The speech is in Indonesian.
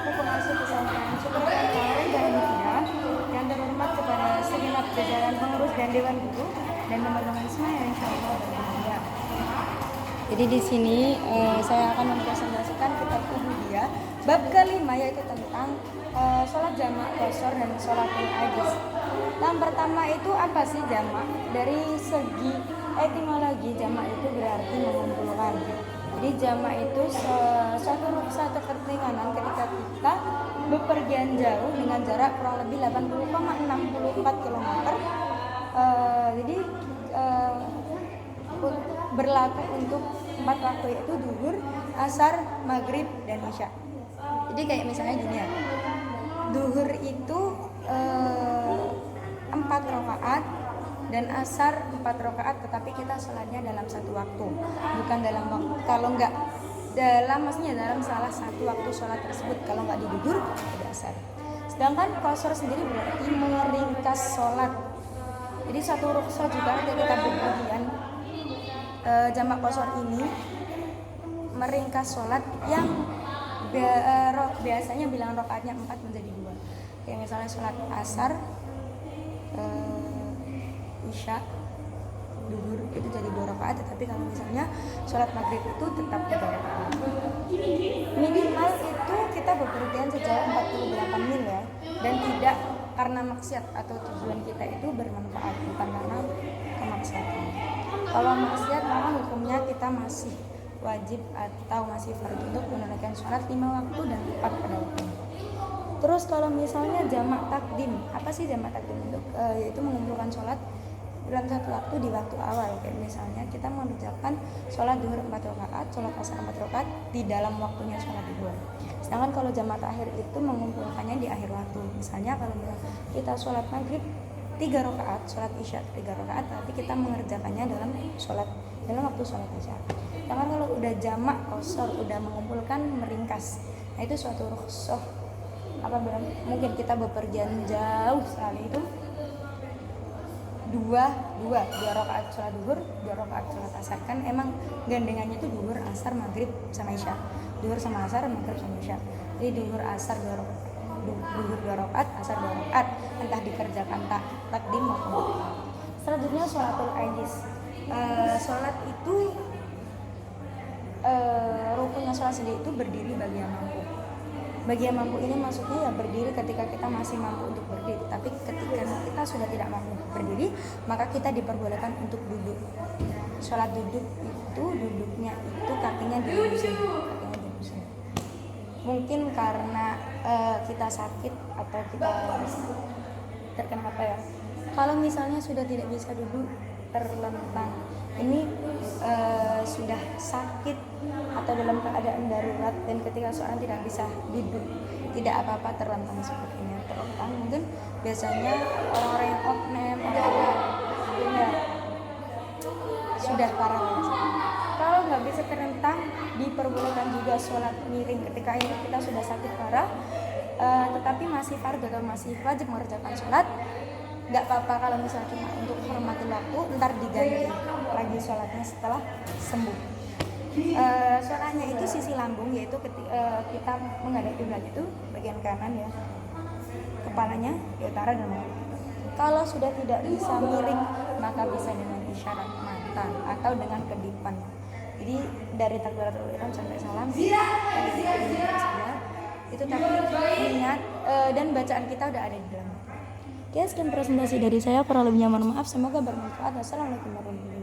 aku pengasih pesantren Sukarman Karet dan Mutia yang terhormat kepada segenap jajaran pengurus dan dewan guru dan teman-teman semua yang insya Allah berbahagia. Jadi di sini saya akan mempresentasikan kitab Ubudiyah bab kelima, yaitu tentang sholat jamak qashar dan sholatul ajz. Yang pertama itu apa sih jamak? Dari segi etimologi jamak itu berarti mengumpulkan. Jadi jamak itu suatu ruksa atau keringanan ketika kita bepergian jauh dengan jarak kurang lebih 80,64 km. Jadi berlaku untuk 4 waktu, yaitu zuhur, asar, maghrib, dan isya. Jadi kayak misalnya gini ya, zuhur itu 4 rakaat dan asar 4 rakaat, tetapi kita sholatnya dalam satu waktu, bukan dalam waktu, kalau enggak dalam, maksudnya dalam salah satu waktu sholat tersebut, kalau enggak di zuhur di asar. Sedangkan qashar sendiri berarti meringkas sholat. Jadi satu ruksa juga ketika bepergian jamak qashar ini meringkas sholat yang biasanya bilangan rakaatnya 4 menjadi 2. Kayak misalnya sholat asar, isya, zuhur itu jadi 2 rakaat, tetapi kalau misalnya sholat maghrib itu tetap 3 rakaat. Minimal itu kita bepergian sejauh 48 mil ya, dan tidak karena maksiat atau tujuan kita itu bermanfaat, bukan karena kemaksiatan. Kalau maksiat maka hukumnya kita masih wajib atau masih fardu untuk menunaikan sholat 5 waktu dan 4 pada waktunya. Terus kalau misalnya jamak takdim, apa sih jamak takdim? Yaitu mengumpulkan sholat dalam satu waktu di waktu awal. Kayak misalnya kita mengerjakan sholat zuhur 4 rakaat, sholat asar 4 rakaat di dalam waktunya sholat zuhur. Sedangkan kalau jamak takhir itu mengumpulkannya di akhir waktu. Misalnya kalau kita sholat maghrib 3 rakaat, sholat isya 3 rakaat, tapi kita mengerjakannya dalam waktu sholat isya. Sedangkan kalau udah jamak qashar, udah mengumpulkan meringkas, nah itu suatu rukhsah. Apabila mungkin kita bepergian jauh sekali, itu dua rakaat sholat zuhur, 2 rakaat sholat asar. Kan emang gandengannya itu zuhur, asar, maghrib sama isya. Zuhur sama asar, maghrib sama isya. Jadi zuhur asar 2 rakaat, asar 2 rakaat, entah dikerjakan takdim maupun takdim. Selanjutnya sholatul ajz. Sholat itu rukunnya sholat sendiri itu berdiri bagi yang mampu. Bagi yang mampu ini maksudnya ya berdiri ketika kita masih mampu untuk berdiri. Tapi ketika kita sudah tidak mampu berdiri, maka kita diperbolehkan untuk duduk. Sholat duduk itu, duduknya itu kakinya dilurusin. Mungkin karena kita sakit atau kita terkena apa ya. Kalau misalnya sudah tidak bisa duduk, terlentang, ini sudah sakit atau dalam keadaan darurat, dan ketika seorang tidak bisa duduk, tidak apa-apa terlentang seperti ini, terlentang mungkin biasanya orang-orang yang oknum, orang-orang yang sudah parah. Kalau nggak bisa terlentang, diperbolehkan juga sholat miring ketika ini kita sudah sakit parah, tetapi masih fardu atau masih wajib mengerjakan sholat. Nggak apa-apa kalau misalnya cuma untuk hormati waktu, ntar diganti lagi sholatnya setelah sembuh. Sholatnya itu sisi lambung, yaitu ketika kita menghadap kiblat itu bagian kanan ya, kepalanya di utara dan maghrib. Kalau sudah tidak bisa miring, maka bisa dengan isyarat mata atau dengan kedipan. Jadi dari takbiratul ihram sampai salam itu, tapi niat dan bacaan kita udah ada di dalam. Oke, sekian presentasi dari saya. Kurang lebihnya mohon maaf. Semoga bermanfaat. Wassalamualaikum warahmatullahi wabarakatuh.